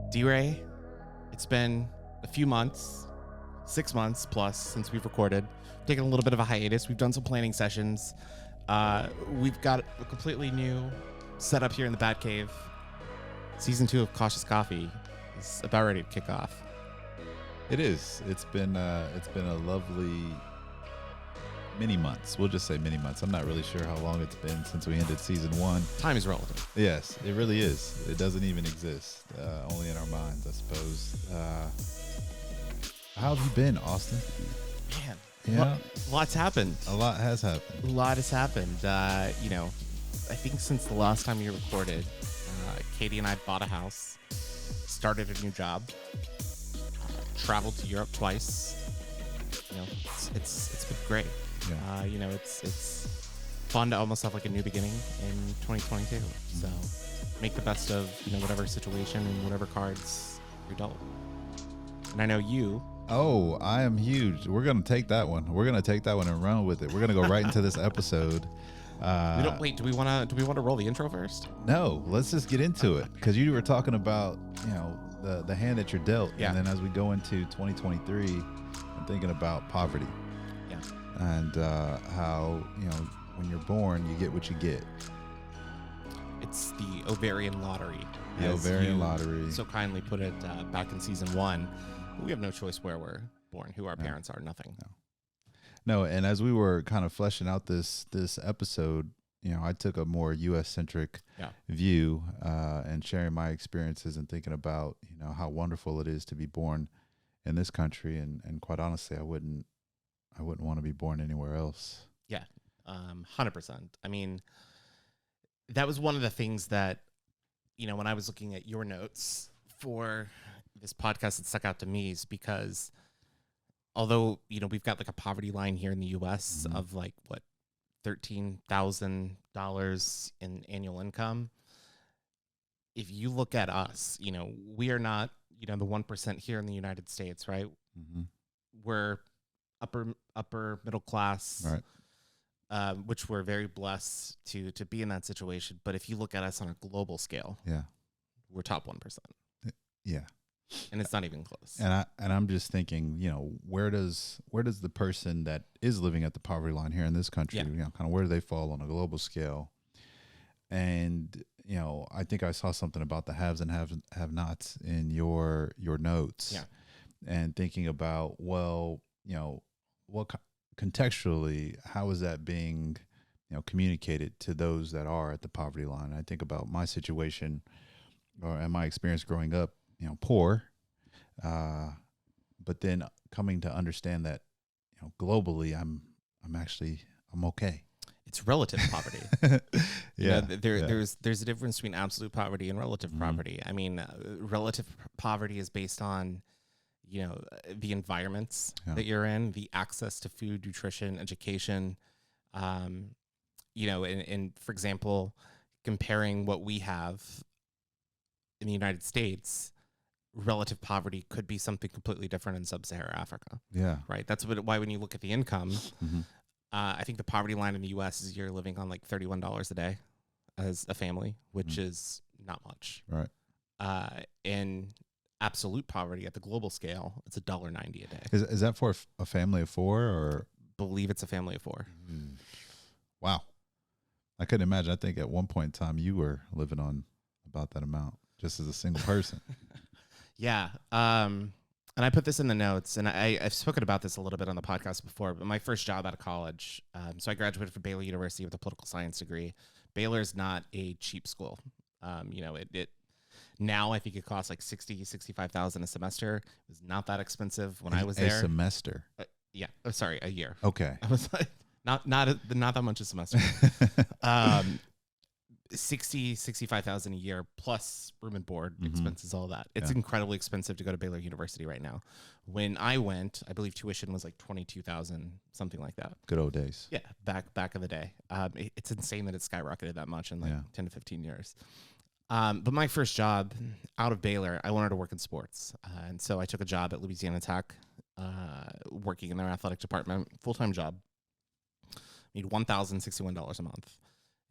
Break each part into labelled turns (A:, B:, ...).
A: DeRae, it's been a few months, 6 months plus since we've recorded. Taken a little bit of a hiatus. We've done some planning sessions. We've got a completely new setup here in the Bat Cave. Season 2 of Cautious Coffee is about ready to kick off.
B: It is. It's been a lovely many months. We'll just say many months. I'm not really sure how long it's been since we ended season 1.
A: Time is relative.
B: Yes, it really is. It doesn't even exist, only in our minds, I suppose. How have you been, Austin?
A: Man,
B: Yeah,
A: lots happened.
B: a lot has happened.
A: A lot has happened. I think since the last time we recorded, Katie and I bought a house, started a new job, traveled to Europe twice. It's been great.
B: Yeah.
A: It's fun to almost have like a new beginning in 2022. So make the best of whatever situation and whatever cards you're dealt. And I know you.
B: Oh, I am huge. We're gonna take that one. We're gonna take that one and run with it. We're gonna go right into this episode.
A: Do we want to roll the intro first?
B: No, let's just get into it, because you were talking about the hand that you're dealt,
A: Yeah.
B: and then as we go into 2023, I'm thinking about poverty.
A: Yeah.
B: And how when you're born, you get what you get.
A: It's the ovarian lottery.
B: The
A: as
B: ovarian
A: you
B: lottery.
A: so kindly put it back in season 1. We have no choice where we're born, who our parents are, nothing.
B: No, and as we were kind of fleshing out this episode, I took a more U.S. centric view and sharing my experiences and thinking about how wonderful it is to be born in this country, and quite honestly, I wouldn't want to be born anywhere else.
A: Yeah, 100%. I mean, that was one of the things that, when I was looking at your notes for this podcast, that stuck out to me is because although, we've got like a poverty line here in the U.S. of like, what, $13,000 in annual income. If you look at us, we are not, the 1% here in the United States, right?
B: Mm-hmm.
A: We're upper middle class,
B: Right.
A: Which we're very blessed to be in that situation. But if you look at us on a global scale, we're top 1%.
B: Yeah.
A: And it's not even close.
B: And I'm just thinking, where does the person that is living at the poverty line here in this country, kind of where do they fall on a global scale? And I think I saw something about the haves and have-nots in your notes.
A: Yeah.
B: And thinking about, what contextually, how is that being communicated to those that are at the poverty line? I think about my situation and my experience growing up, poor, but then coming to understand that, globally, I'm okay.
A: It's relative poverty. There's a difference between absolute poverty and relative poverty. I mean, relative poverty is based on, the environments that you're in, the access to food, nutrition, education, and for example, comparing what we have in the United States, relative poverty could be something completely different in sub-Saharan Africa.
B: Yeah.
A: Right. That's why when you look at the income, I think the poverty line in the U.S. is you're living on like $31 a day as a family, which is not much.
B: Right.
A: In absolute poverty at the global scale, it's $1.90 a day.
B: Is that for a family of 4 or?
A: Believe it's a family of 4.
B: Wow. I couldn't imagine. I think at one point in time you were living on about that amount just as a single person.
A: Yeah. And I put this in the notes, and I've spoken about this a little bit on the podcast before, but my first job out of college, so I graduated from Baylor University with a political science degree. Baylor is not a cheap school. It now I think it costs like $65,000 a semester. It was not that expensive when I was there.
B: A semester?
A: A year.
B: Okay.
A: I was like, not that much a semester. $65,000 a year plus room and board expenses, all that. It's incredibly expensive to go to Baylor University right now. When I went, I believe tuition was like $22,000, something like that.
B: Good old days.
A: Yeah, back in the day. It's insane that it's skyrocketed that much in like 10 to 15 years. But my first job out of Baylor, I wanted to work in sports. And so I took a job at Louisiana Tech, working in their athletic department, full-time job. I need $1,061 a month.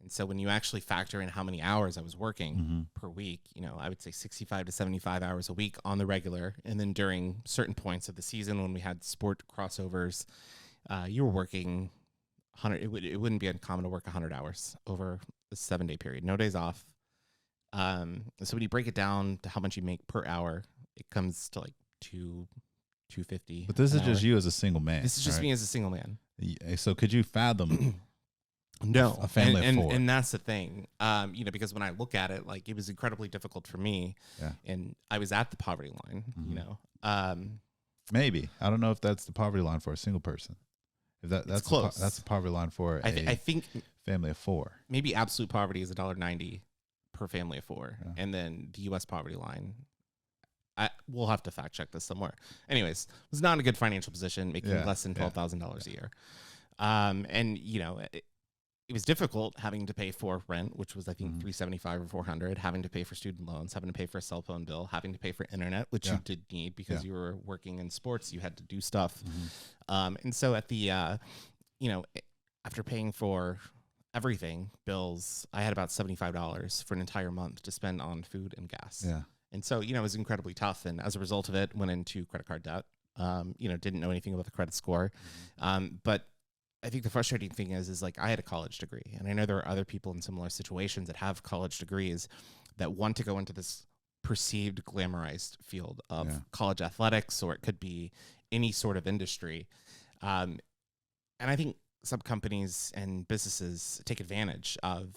A: And so when you actually factor in how many hours I was working per week, I would say 65 to 75 hours a week on the regular. And then during certain points of the season when we had sport crossovers, you were working 100. It wouldn't be uncommon to work 100 hours over a 7-day period, no days off. So when you break it down to how much you make per hour, it comes to like $250.
B: But this is just you as a single man.
A: This is just me as a single man.
B: So could you fathom
A: no
B: a family of four?
A: And that's the thing, because when I look at it, like, it was incredibly difficult for me, and I was at the poverty line.
B: Maybe I don't know if that's the poverty line for a single person. If that's
A: close.
B: That's the poverty line for
A: I think
B: family of four.
A: Maybe absolute poverty is $1.90 per family of four, and then the U.S. poverty line, we'll have to fact check this somewhere. Anyways, was not in a good financial position, making less than $12,000 a year. And it was difficult having to pay for rent, which was, I think, $375 or $400, having to pay for student loans, having to pay for a cell phone bill, having to pay for internet, which you did need because you were working in sports, you had to do stuff. And so at the, after paying for everything, bills, I had about $75 for an entire month to spend on food and gas.
B: Yeah.
A: And so, it was incredibly tough. And as a result of it, went into credit card debt, didn't know anything about the credit score. But I think the frustrating thing is like, I had a college degree, and I know there are other people in similar situations that have college degrees that want to go into this perceived glamorized field of college athletics, or it could be any sort of industry. And I think some companies and businesses take advantage of,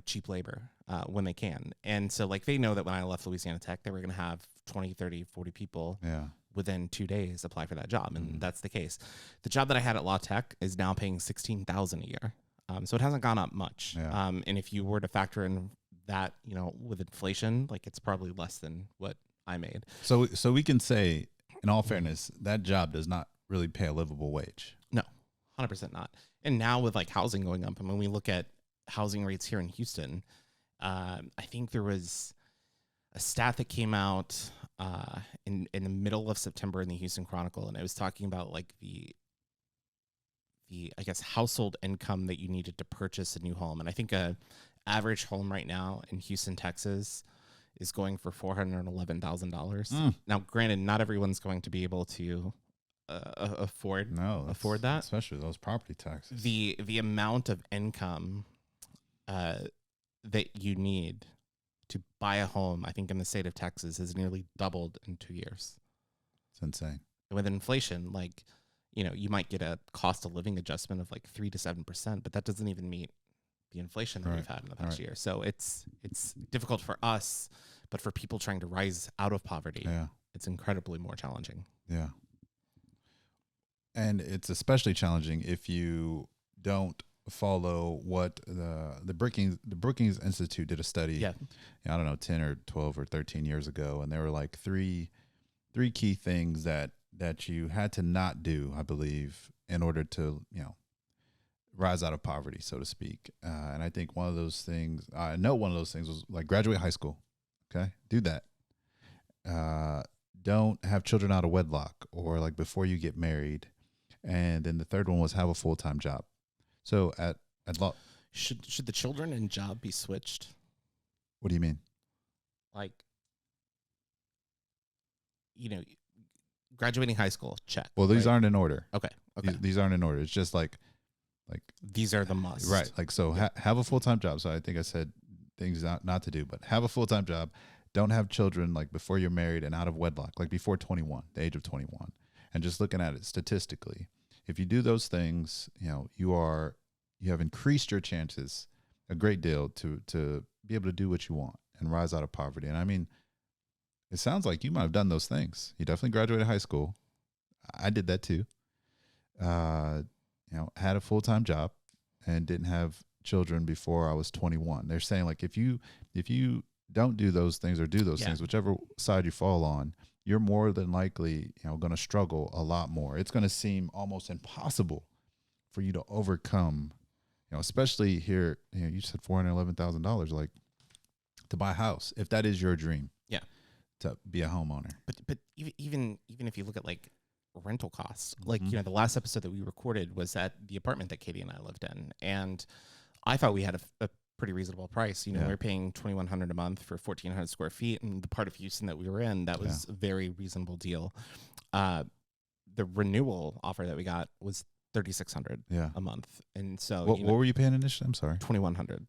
A: cheap labor when they can. And so, like, they know that when I left Louisiana Tech, they were going to have 20, 30, 40 people within 2 days apply for that job. And that's the case. The job that I had at Law Tech is now paying $16,000 a year. So it hasn't gone up much. And if you were to factor in that, with inflation, like, it's probably less than what I made.
B: So we can say, in all fairness, that job does not really pay a livable wage.
A: No, 100% not. And now with, like, housing going up, and when we look at housing rates here in Houston, I think there was a stat that came out in the middle of September in the Houston Chronicle, and it was talking about, like, the I guess household income that you needed to purchase a new home. And I think a average home right now in Houston, Texas, is going for $411,000. Now, granted, not everyone's going to be able to afford that,
B: especially those property taxes.
A: The amount of income that you need to buy a home, I think, in the state of Texas has nearly doubled in 2 years.
B: It's insane.
A: And with inflation, like, you might get a cost of living adjustment of like 3 to 7%, but that doesn't even meet the inflation that we've had in the past year. So it's difficult for us, but for people trying to rise out of poverty, it's incredibly more challenging.
B: Yeah. And it's especially challenging if you don't follow what the Brookings Institute did a study. I don't know, 10 or 12 or 13 years ago, and there were like three key things that you had to not do, I believe, in order to rise out of poverty, so to speak. And I think one of those things was like graduate high school. Okay, do that. Don't have children out of wedlock or like before you get married. And then the third one was have a full-time job. So at law,
A: should the children and job be switched?
B: What do you mean?
A: Like, graduating high school, check.
B: Well, these aren't in order.
A: Okay.
B: These aren't in order. It's just like
A: these are the must.
B: Right. Like, so have a full-time job. So I think I said things not to do, but have a full-time job. Don't have children like before you're married and out of wedlock, like before 21, the age of 21. And just looking at it statistically, if you do those things, you have increased your chances a great deal to be able to do what you want and rise out of poverty. And I mean, it sounds like you might have done those things. You definitely graduated high school. I did that too. Had a full-time job and didn't have children before I was 21. They're saying like, if you don't do those things or do those things, whichever side you fall on, you're more than likely, going to struggle a lot more. It's going to seem almost impossible for you to overcome, especially here, you said $411,000, like to buy a house, if that is your dream.
A: Yeah.
B: To be a homeowner.
A: But even if you look at like rental costs. Like, the last episode that we recorded was at the apartment that Katie and I lived in. And I thought we had a pretty reasonable price. We were paying $2,100 a month for 1,400 square feet. And the part of Houston that we were in, that was a very reasonable deal. The renewal offer that we got was $3,600 a month. And so
B: what were you paying initially? I'm sorry.
A: $2,100.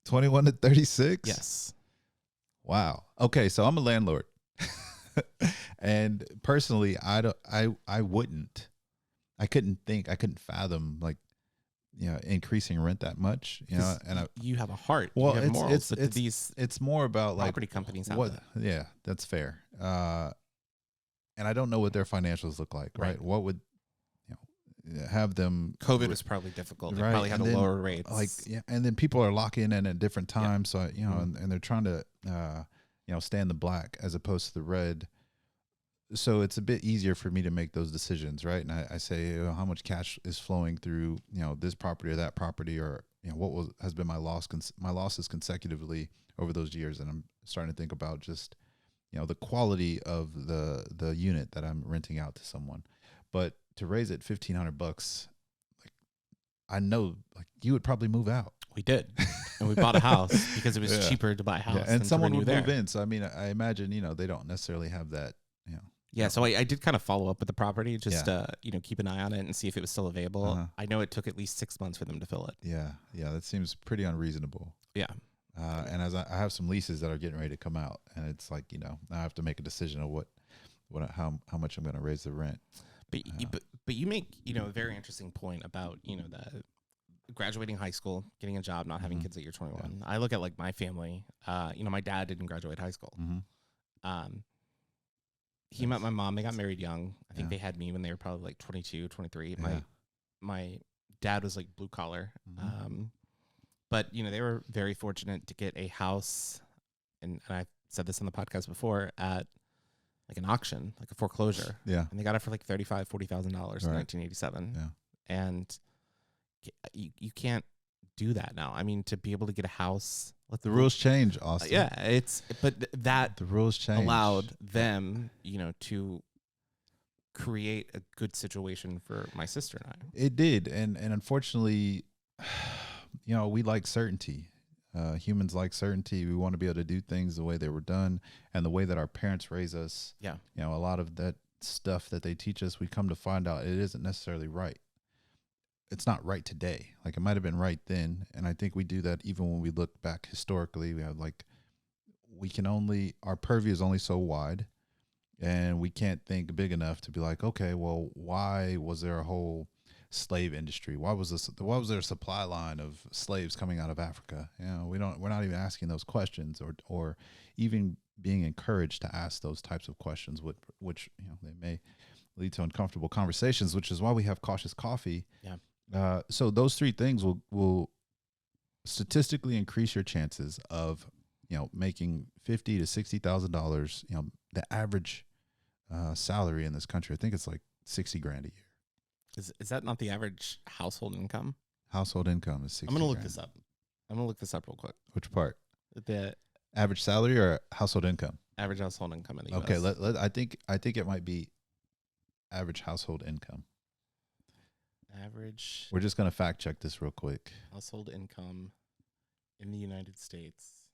B: 21 to 36?
A: Yes.
B: Wow. Okay, so I'm a landlord. And personally, I couldn't fathom like, increasing rent that much, and
A: you have a heart.
B: Well,
A: you have morals,
B: it's more about like
A: property companies have
B: what,
A: that.
B: Yeah, that's fair. And I don't know what their financials look like, right? What would have them?
A: COVID was probably difficult. They probably had lower rates.
B: And then people are locking in at different times, so and they're trying to stay in the black as opposed to the red. So it's a bit easier for me to make those decisions, right? And I say, how much cash is flowing through, this property or that property, or what has been my losses consecutively over those years, and I'm starting to think about just the quality of the unit that I'm renting out to someone. But to raise it $1,500, like I know, like you would probably move out.
A: We did, and we bought a house because it was cheaper to buy a house.
B: And someone would move in. So I mean, I imagine they don't necessarily have that.
A: Yeah, so I did kind of follow up with the property, just keep an eye on it and see if it was still available. I know it took at least 6 months for them to fill it.
B: Yeah, that seems pretty unreasonable.
A: Yeah.
B: And as I have some leases that are getting ready to come out, and it's like I have to make a decision of how much I'm going to raise the rent.
A: But you make a very interesting point about the graduating high school, getting a job, not having kids at year 21. I look at like my family. My dad didn't graduate high school. He met my mom. They got married young. I think they had me when they were probably like 22, 23. My dad was like blue collar. But they were very fortunate to get a house, and I said this on the podcast before, at like an auction, like a foreclosure.
B: Yeah.
A: And they got it for like $35,000, $40,000 in 1987.
B: Yeah.
A: And you can't do that now. I mean, to be able to get a house,
B: the rules change, Austin.
A: The
B: rules change
A: allowed them, to create a good situation for my sister and I.
B: It did, and unfortunately, we like certainty. Humans like certainty. We want to be able to do things the way they were done and the way that our parents raise us.
A: Yeah.
B: A lot of that stuff that they teach us, we come to find out it isn't necessarily right. It's not right today. Like it might have been right then. And I think we do that even when we look back historically. We have our purview is only so wide, and we can't think big enough to be like, okay, well, why was there a whole slave industry? Why was there a supply line of slaves coming out of Africa? We're not even asking those questions or even being encouraged to ask those types of questions, which they may lead to uncomfortable conversations, which is why we have Cautious Coffee.
A: Yeah.
B: So those three things will statistically increase your chances of making $50,000 to $60,000. The average salary in this country, I think it's like $60,000 a year.
A: Is that not the average household income?
B: Household income is $60,000.
A: I'm gonna look this up. Real quick.
B: Which part?
A: The
B: average salary or household income?
A: Average household income in the US.
B: Okay, I think it might be average household income.
A: Average.
B: We're just gonna fact check this real quick.
A: Household income in the United States.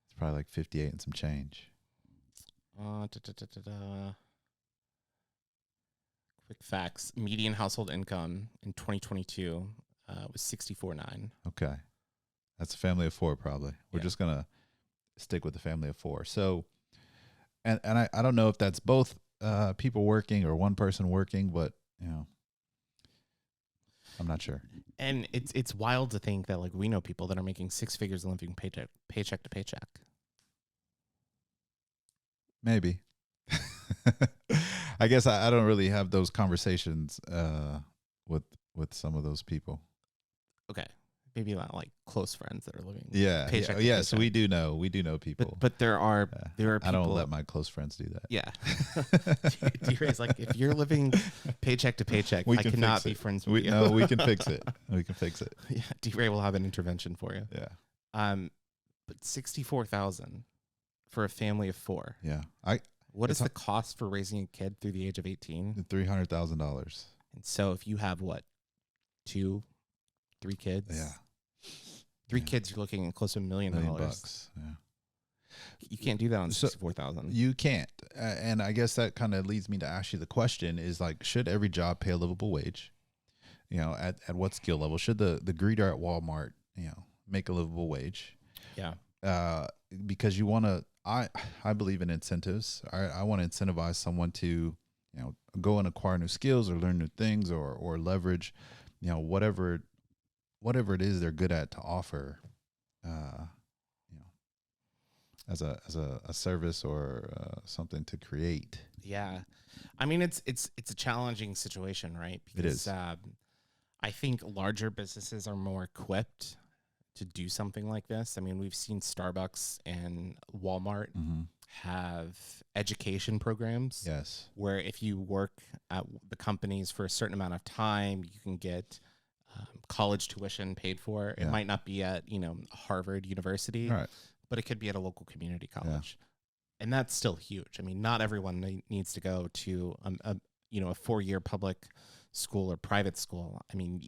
B: It's probably like 58 and some change.
A: Quick facts. Median household income in 2022 was $64,900.
B: Okay. That's a family of four, probably. We're just going to stick with the family of four. So, and I don't know if that's both people working or one person working, but, I'm not sure.
A: And it's wild to think that, like, we know people that are making six figures and living paycheck to paycheck.
B: Maybe. I guess I don't really have those conversations with some of those people.
A: Okay. Maybe not like close friends that are living.
B: Yeah.
A: Paycheck to
B: yes,
A: paycheck.
B: we do know people.
A: But there are people.
B: I don't let my close friends do that.
A: Yeah. DeRae's like, if you're living paycheck to paycheck, I cannot be friends with you.
B: No, we can fix it. We can fix it.
A: Yeah. DeRae will have an intervention for you.
B: Yeah.
A: But $64,000 for a family of 4.
B: Yeah.
A: What is the cost for raising a kid through the age of 18?
B: $300,000.
A: And so if you have 2, 3 kids?
B: Yeah.
A: 3 kids, you're looking at close to $1 million.
B: $1,000,000. Yeah.
A: You can't do that on 64,000.
B: You can't. And I guess that kind of leads me to ask you the question is like, should every job pay a livable wage? At what skill level? Should the greeter at Walmart, make a livable wage?
A: Yeah.
B: Because you want to, I believe in incentives. I want to incentivize someone to, go and acquire new skills or learn new things or leverage, whatever it is they're good at to offer, as a service or something to create.
A: Yeah. I mean, it's a challenging situation, right? Because,
B: it is.
A: I think larger businesses are more equipped to do something like this. I mean, we've seen Starbucks and Walmart have education programs.
B: Yes.
A: Where if you work at the companies for a certain amount of time, you can get college tuition paid for. It might not be at, Harvard University,
B: Right.
A: but it could be at a local community college. Yeah. And that's still huge. I mean, not everyone needs to go to, a 4-year public school or private school. I mean,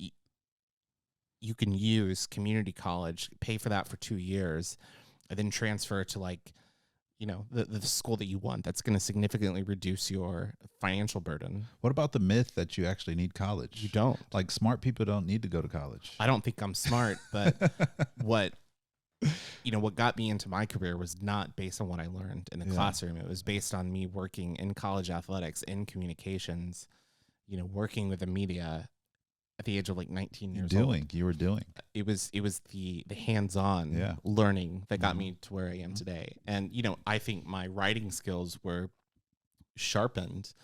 A: you can use community college, pay for that for 2 years, and then transfer to the school that you want. That's going to significantly reduce your financial burden.
B: What about the myth that you actually need college?
A: You don't.
B: Like smart people don't need to go to college.
A: I don't think I'm smart, but what got me into my career was not based on what I learned in the classroom. It was based on me working in college athletics, in communications, working with the media at the age of 19 years old.
B: You were doing.
A: It was the hands-on learning that got me to where I am today. And, I think my writing skills were sharpened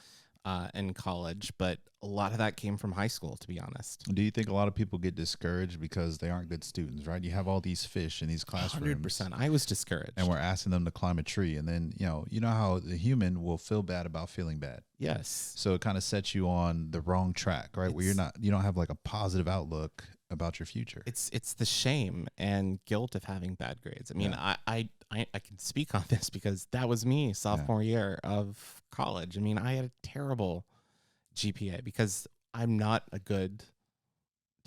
A: in college, but a lot of that came from high school, to be honest.
B: Do you think a lot of people get discouraged because they aren't good students, right? You have all these fish in these classrooms.
A: 100%. I was discouraged.
B: And we're asking them to climb a tree. And then, you know how the human will feel bad about feeling bad.
A: Yes.
B: So it kind of sets you on the wrong track, right? Where you don't have like a positive outlook about your future.
A: It's the shame and guilt of having bad grades. I mean, I can speak on this because that was me sophomore year of college. I mean, I had a terrible GPA because I'm not a good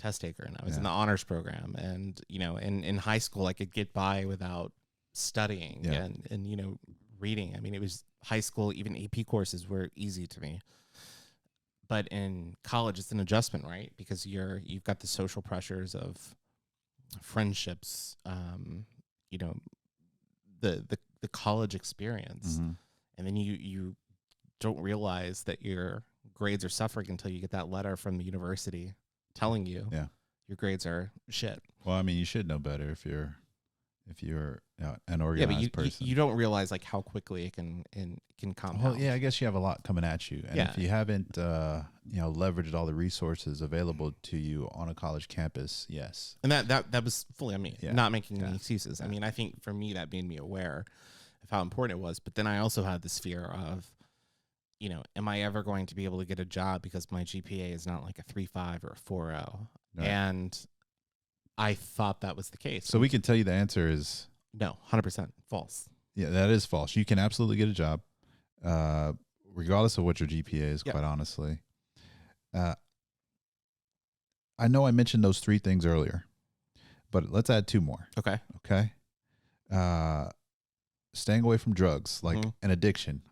A: test taker, and I was in the honors program. And in high school, I could get by without studying and reading. I mean, it was high school. Even AP courses were easy to me. But in college, it's an adjustment, right? Because you've got the social pressures of friendships, the college experience, and then you don't realize that your grades are suffering until you get that letter from the university telling you your grades are shit.
B: Well, I mean, you should know better if you're an organized person.
A: You don't realize how quickly it can compound.
B: Well, I guess you have a lot coming at you, and if you haven't leveraged all the resources available to you on a college campus, yes.
A: And that was fully on me, not making any excuses. I mean, I think for me that made me aware of how important it was. But then I also had this fear of, am I ever going to be able to get a job because my GPA is not like a 3.5 or a 4.0? Right. And I thought that was the case.
B: So we can tell you the answer is
A: no, 100% false.
B: Yeah, that is false. You can absolutely get a job, regardless of what your GPA is, quite honestly. I know I mentioned those 3 things earlier, but let's add 2 more.
A: Okay.
B: Staying away from drugs, like an addiction.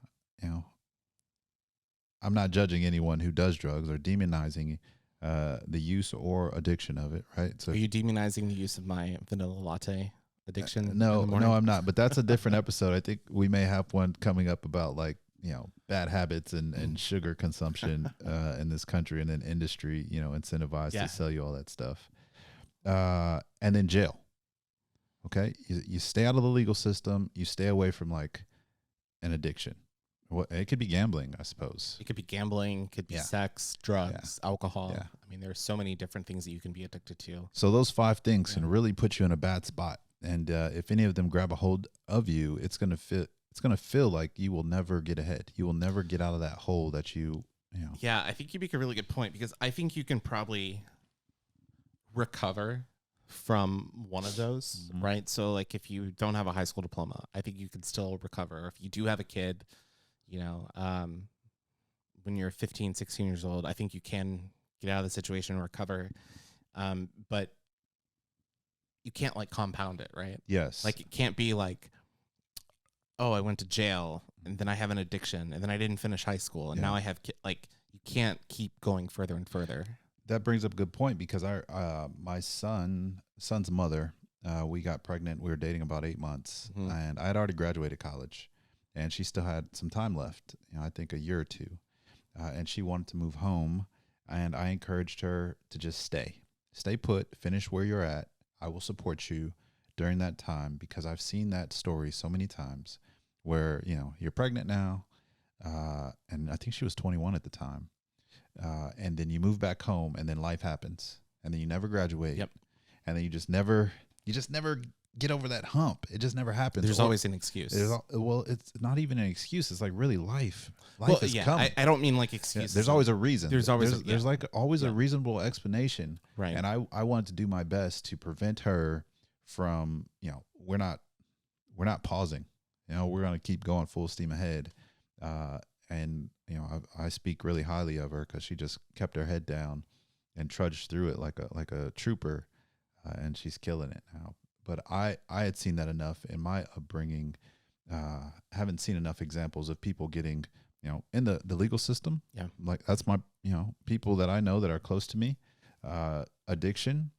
B: I'm not judging anyone who does drugs or demonizing the use or addiction of it, right? So,
A: are you demonizing the use of my vanilla latte addiction?
B: No, I'm not. But that's a different episode. I think we may have one coming up about bad habits and sugar consumption in this country, and then industry, incentivized to sell you all that stuff. And then jail. Okay, you stay out of the legal system. You stay away from an addiction. It could be gambling, I suppose.
A: It could be gambling, could be sex, drugs, alcohol. Yeah. I mean, there are so many different things that you can be addicted to.
B: So those 5 things can really put you in a bad spot. And if any of them grab a hold of you, it's gonna feel like you will never get ahead. You will never get out of that hole that you.
A: Yeah, I think you make a really good point, because I think you can probably recover from one of those, right? So like if you don't have a high school diploma, I think you can still recover. If you do have a kid, you know, when you're 15, 16 years old, I think you can get out of the situation and recover. But you can't like compound it, right?
B: Yes.
A: Like it can't be like, oh, I went to jail and then I have an addiction and then I didn't finish high school and now I have like you can't keep going further and further.
B: That brings up a good point because my son's mother, we got pregnant. We were dating about 8 months, and I had already graduated college, and she still had some time left. You know, I think a year or two, and she wanted to move home, and I encouraged her to just stay put, finish where you're at. I will support you during that time because I've seen that story so many times where, you know, you're pregnant now, and I think she was 21 at the time. And then you move back home and then life happens and then you never graduate.
A: Yep.
B: And then you just never get over that hump. It just never happens.
A: There's always an excuse.
B: Well, it's not even an excuse. It's like really life. Life is coming.
A: I don't mean like excuses.
B: Yeah, there's always a reason.
A: There's always
B: there's like always a reasonable explanation.
A: Right.
B: And I wanted to do my best to prevent her from, you know, we're not pausing. You know, we're going to keep going full steam ahead. And, you know, I speak really highly of her because she just kept her head down and trudged through it like a trooper, and she's killing it now. But I had seen that enough in my upbringing. Haven't seen enough examples of people getting, you know, in the legal system.
A: Yeah.
B: Like that's my, you know, people that I know that are close to me, addiction,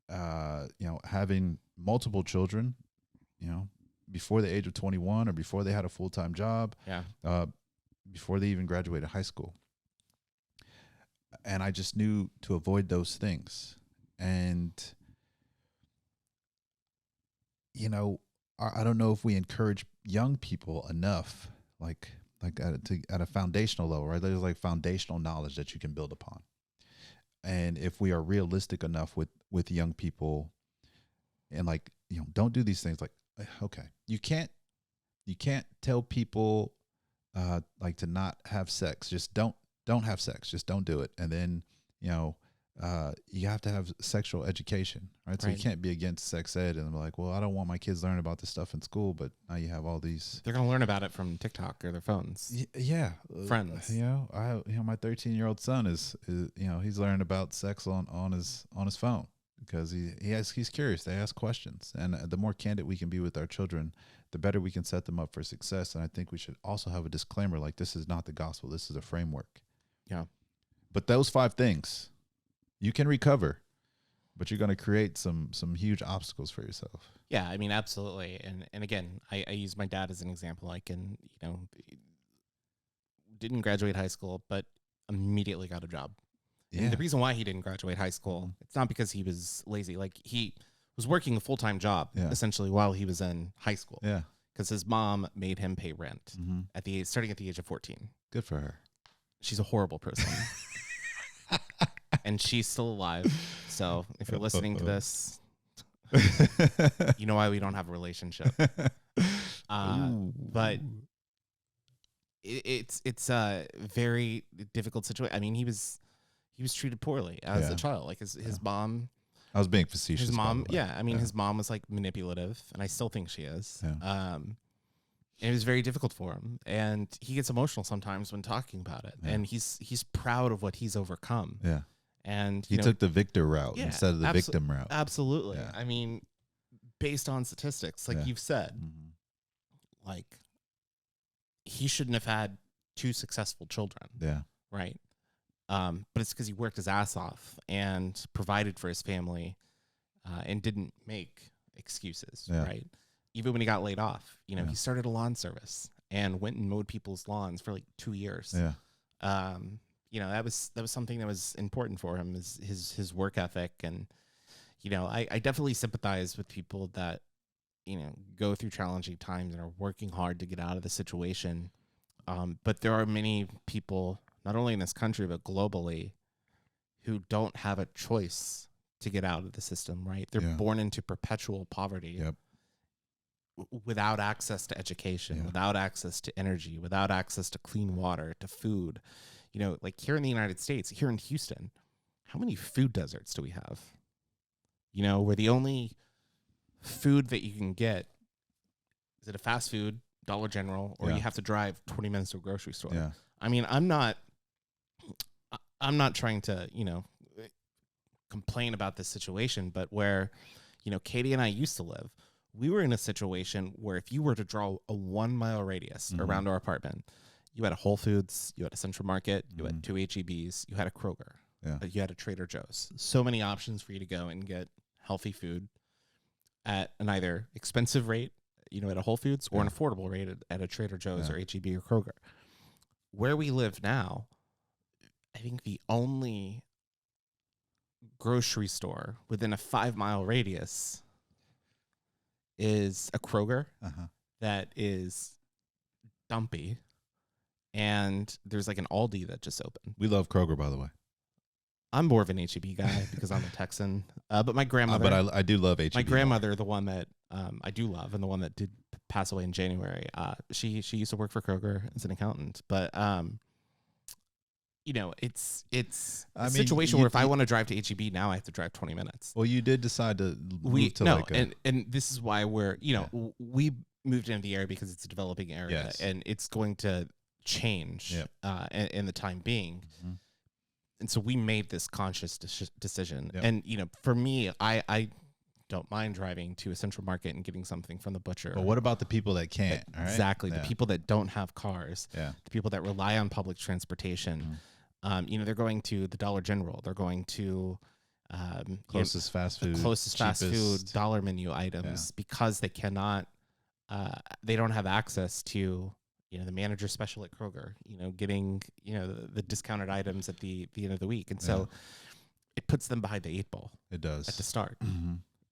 B: you know, having multiple children, you know, before the age of 21 or before they had a full-time job.
A: Yeah.
B: Before they even graduated high school. And I just knew to avoid those things. And, you know, I don't know if we encourage young people enough, like at a foundational level, right? There's like foundational knowledge that you can build upon. And if we are realistic enough with young people and like, you know, don't do these things like, okay, you can't tell people like to not have sex. Just don't have sex. Just don't do it. And then, you know, you have to have sexual education, right? So you can't be against sex ed and be like, well, I don't want my kids learning about this stuff in school, but now you have all these.
A: They're going to learn about it from TikTok or their phones.
B: Yeah.
A: Friends.
B: You know, my 13-year-old son is, you know, he's learning about sex on his phone because he's curious. They ask questions. And the more candid we can be with our children, the better we can set them up for success. And I think we should also have a disclaimer like this is not the gospel. This is a framework.
A: Yeah.
B: But those 5 things, you can recover, but you're going to create some huge obstacles for yourself.
A: Yeah, I mean, absolutely. And again, I use my dad as an example. Like, and, you know, didn't graduate high school, but immediately got a job. Yeah. And the reason why he didn't graduate high school, it's not because he was lazy. Like he was working a full-time job essentially while he was in high school. Yeah. Because his mom made him pay rent starting at the age of 14.
B: Good for her.
A: She's a horrible person. And she's still alive. So if you're listening to this, you know why we don't have a relationship. But it's a very difficult situation. I mean, he was treated poorly as a child. Like his mom.
B: I was being facetious.
A: His mom, I mean, his mom was like manipulative, and I still think she is. Yeah. And it was very difficult for him, and he gets emotional sometimes when talking about it. Yeah. And he's proud of what he's overcome. Yeah. And
B: he took the victor route instead of the victim route.
A: Absolutely. Yeah. I mean, based on statistics, like you've said, like he shouldn't have had 2 successful children. Yeah. Right. But it's because he worked his ass off and provided for his family, and didn't make excuses. Yeah. Right. Even when he got laid off, you know, he started a lawn service and went and mowed people's lawns for like 2 years. Yeah. You know, that was something that was important for him, is his work ethic. And, you know, I definitely sympathize with people that, you know, go through challenging times and are working hard to get out of the situation. But there are many people, not only in this country, but globally, who don't have a choice to get out of the system, right? They're born into perpetual poverty. Yep. Without access to education, without access to energy, without access to clean water, to food. You know, like here in the United States, here in Houston, how many food deserts do we have? where the only food that you can get is at a fast food, Dollar General, or you have to drive 20 minutes to a grocery store.
B: Yeah.
A: I mean, I'm not trying to, complain about this situation, but where, Katie and I used to live, we were in a situation where if you were to draw a 1 mile radius around our apartment, you had a Whole Foods, you had a Central Market, you had 2 HEBs, you had a Kroger, you had a Trader Joe's. So many options for you to go and get healthy food at an either expensive rate, at a Whole Foods, or an affordable rate at a Trader Joe's or HEB or Kroger. Where we live now, I think the only grocery store within a 5 mile radius is a Kroger that is dumpy, and there's like an Aldi that just opened.
B: We love Kroger, by the way.
A: I'm more of an HEB guy because I'm a Texan, but my grandmother.
B: But I do love HEB.
A: My grandmother, the one that I do love, and the one that did pass away in January. She used to work for Kroger as an accountant, but it's a situation where if I want to drive to HEB now, I have to drive 20 minutes.
B: Well, you did decide to move to
A: and this is why we're we moved into the area because it's a developing area, and it's going to change in the time being. And so we made this conscious decision. And, for me, I don't mind driving to a Central Market and getting something from the butcher.
B: But what about the people that can't?
A: Exactly. The people that don't have cars, the people that rely on public transportation. They're going to the Dollar General. They're going to
B: closest fast food,
A: fast food dollar menu items because they cannot, they don't have access to the manager special at Kroger, getting, the discounted items at the end of the week. And so it puts them behind the 8 ball.
B: It does.
A: At the start.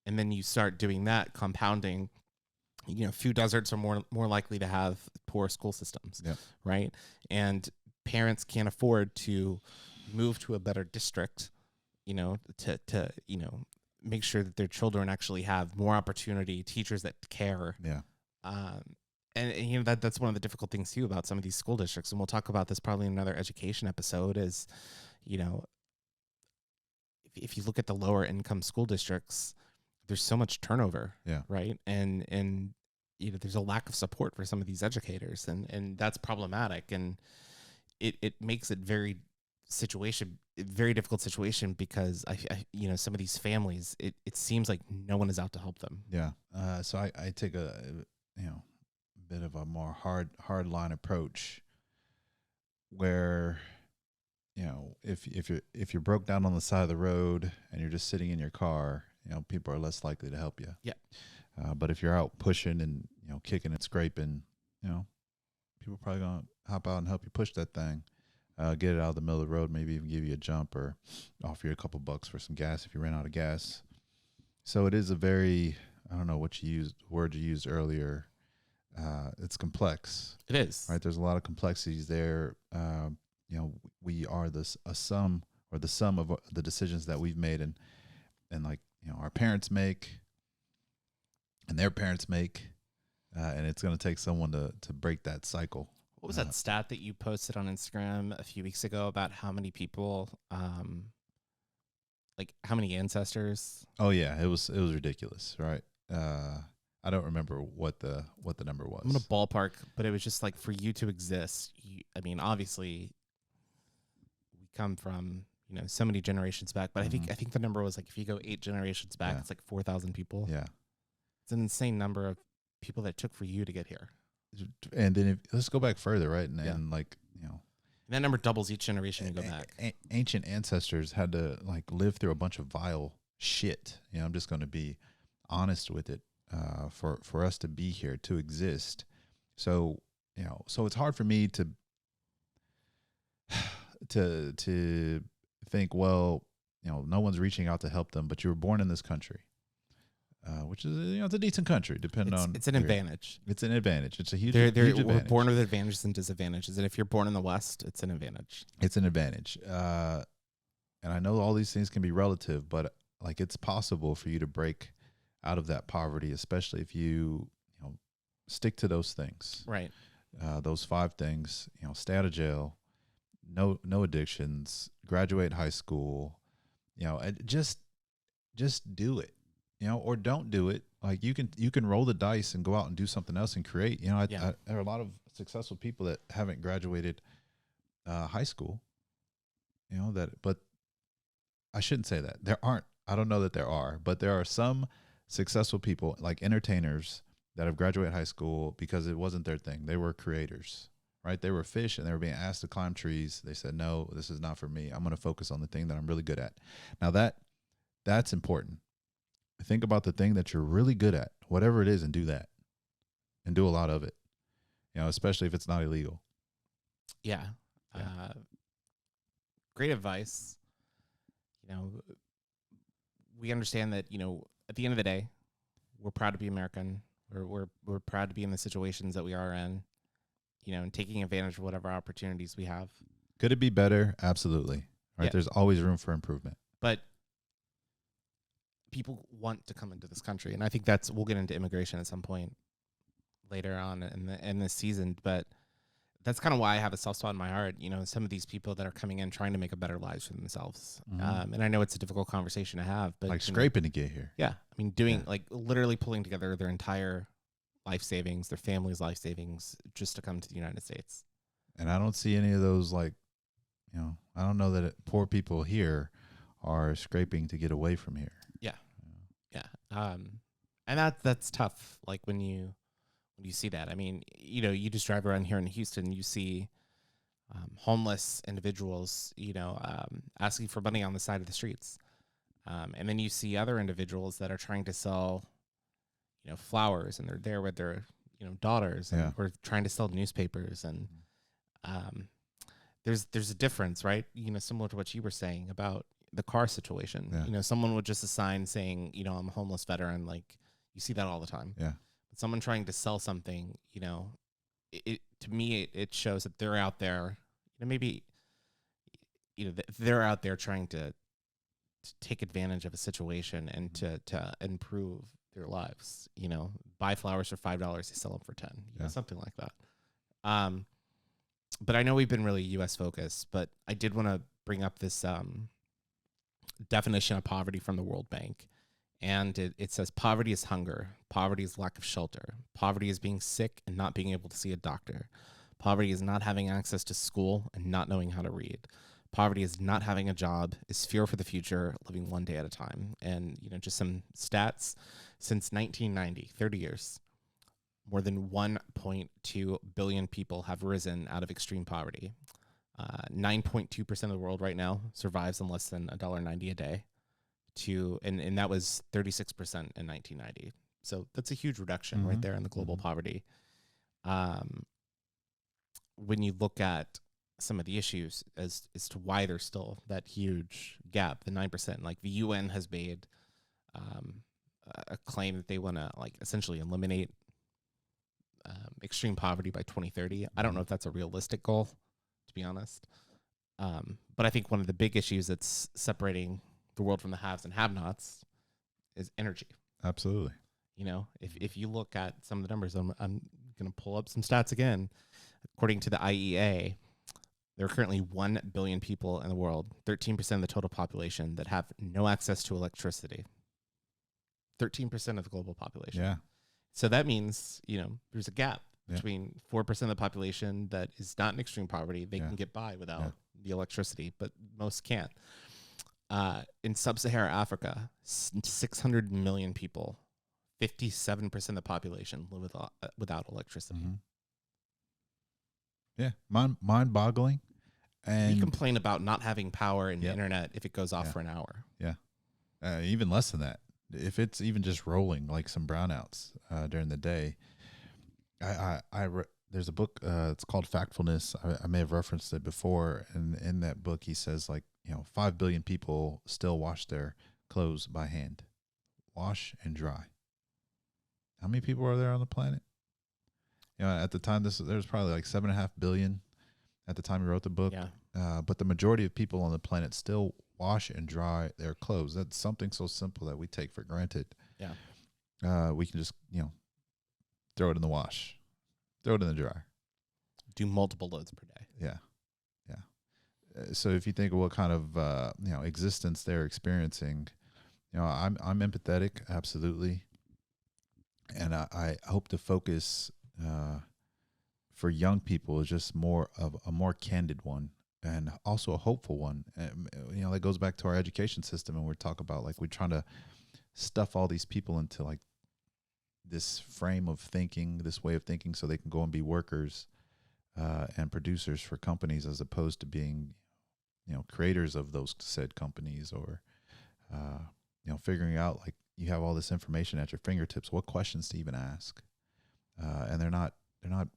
A: And then you start doing that, compounding, few deserts are more likely to have poor school systems, right? And parents can't afford to move to a better district, to make sure that their children actually have more opportunity, teachers that care. And that's one of the difficult things too about some of these school districts, and we'll talk about this probably in another education episode. Is if you look at the lower income school districts, there's so much turnover, right? And there's a lack of support for some of these educators, and that's problematic, and it makes it very difficult situation because I some of these families, it seems like no one is out to help them.
B: So I take a bit of a more hard line approach where if you're broke down on the side of the road and you're just sitting in your car, people are less likely to help you. But if you're out pushing and kicking and scraping, people are probably gonna hop out and help you push that thing, get it out of the middle of the road, maybe even give you a jump or offer you a couple bucks for some gas if you ran out of gas. So it is a very, I don't know what word you used earlier. It's complex.
A: It is.
B: Right. There's a lot of complexities there. We are the sum of the decisions that we've made and like, our parents make and their parents make, and it's going to take someone to break that cycle.
A: What was that stat that you posted on Instagram a few weeks ago about how many people, like how many ancestors?
B: Oh yeah. It was ridiculous. Right. I don't remember what the number was.
A: I'm gonna ballpark, but it was just like for you to exist. Obviously, we come from so many generations back, but I think the number was like if you go 8 generations back, it's like 4,000 people. It's an insane number of people that it took for you to get here.
B: And then let's go back further, right? And like
A: and that number doubles each generation you go back.
B: Ancient ancestors had to like live through a bunch of vile shit. I'm just going to be honest with it. For us to be here, to exist. So, so it's hard for me to think, well, no one's reaching out to help them, but you were born in this country, which is, it's a decent country,
A: it's an advantage.
B: It's an advantage. It's a huge,
A: huge
B: advantage.
A: We're born with advantages and disadvantages. And if you're born in the West, it's an advantage.
B: It's an advantage. And I know all these things can be relative, but like it's possible for you to break out of that poverty, especially if you stick to those things,
A: right?
B: Those 5 things, stay out of jail, no addictions, graduate high school, just just do it, or don't do it. Like you can roll the dice and go out and do something else and create. There are a lot of successful people that haven't graduated high school, but I shouldn't say that. There aren't. I don't know that there are, but there are some successful people like entertainers that have graduated high school because it wasn't their thing. They were creators, right? They were fish and they were being asked to climb trees. They said, no, this is not for me. I'm going to focus on the thing that I'm really good at. Now that's important. Think about the thing that you're really good at, whatever it is, and do that, and do a lot of it, especially if it's not illegal.
A: Yeah. Great advice. We understand that, at the end of the day, we're proud to be American. We're proud to be in the situations that we are in, and taking advantage of whatever opportunities we have.
B: Could it be better? Absolutely. Right. Yeah. There's always room for improvement.
A: But people want to come into this country. And I think we'll get into immigration at some point later on in this season. But that's kind of why I have a soft spot in my heart. Some of these people that are coming in trying to make a better lives for themselves. Mm-hmm. And I know it's a difficult conversation to have, but
B: like scraping to get here.
A: Yeah. I mean, like literally pulling together their entire life savings, their family's life savings just to come to the United States.
B: And I don't see any of those, I don't know that poor people here are scraping to get away from here.
A: Yeah. Yeah. And that's tough. Like when you see that, I mean, you just drive around here in Houston, you see homeless individuals, asking for money on the side of the streets. And then you see other individuals that are trying to sell, flowers, and they're there with their, daughters, and or trying to sell newspapers. And there's a difference, right? Similar to what you were saying about the car situation. Yeah. Someone would just assign saying, I'm a homeless veteran. Like you see that all the time.
B: Yeah.
A: But someone trying to sell something, it to me, it shows that they're out there, maybe, they're out there trying to take advantage of a situation and to improve their lives, buy flowers for $5, they sell them for 10, something like that. But I know we've been really US focused, but I did want to bring up this, definition of poverty from the World Bank. And it says poverty is hunger. Poverty is lack of shelter. Poverty is being sick and not being able to see a doctor. Poverty is not having access to school and not knowing how to read. Poverty is not having a job, is fear for the future, living one day at a time. And, just some stats. Since 1990, 30 years, more than 1.2 billion people have risen out of extreme poverty. 9.2% of the world right now survives on less than $1.90 a day. And that was 36% in 1990. So that's a huge reduction right there in the global poverty. When you look at some of the issues as to why there's still that huge gap, the 9%, like the UN has made a claim that they want to essentially eliminate extreme poverty by 2030. I don't know if that's a realistic goal, to be honest. But I think one of the big issues that's separating the world from the haves and have-nots is energy.
B: Absolutely.
A: If you look at some of the numbers, I'm going to pull up some stats again. According to the IEA, there are currently 1 billion people in the world, 13% of the total population, that have no access to electricity. 13% of the global population.
B: Yeah.
A: So that means, there's a gap between 4% of the population that is not in extreme poverty. They can get by without the electricity, but most can't. In sub-Saharan Africa, 600 million people, 57% of the population live without electricity.
B: Mm-hmm. Yeah, mind-boggling. And
A: we complain about not having power and internet if it goes off for an hour.
B: Yeah, even less than that. If it's even just rolling, like some brownouts during the day. There's a book, it's called Factfulness. I may have referenced it before. And in that book, he says 5 billion people still wash their clothes by hand. Wash and dry. How many people are there on the planet? At the time, there's probably 7.5 billion at the time he wrote the book.
A: Yeah.
B: But the majority of people on the planet still wash and dry their clothes. That's something so simple that we take for granted.
A: Yeah.
B: We can just, throw it in the wash, throw it in the dryer.
A: Do multiple loads per day.
B: Yeah. So if you think of what kind of, existence they're experiencing, I'm empathetic, absolutely, and I hope to focus for young people is just more of a more candid one, and also a hopeful one. And, that goes back to our education system, and we're talking about like we're trying to stuff all these people into like this frame of thinking, this way of thinking, so they can go and be workers and producers for companies, as opposed to being, creators of those said companies, or figuring out like you have all this information at your fingertips. What questions to even ask? And they're not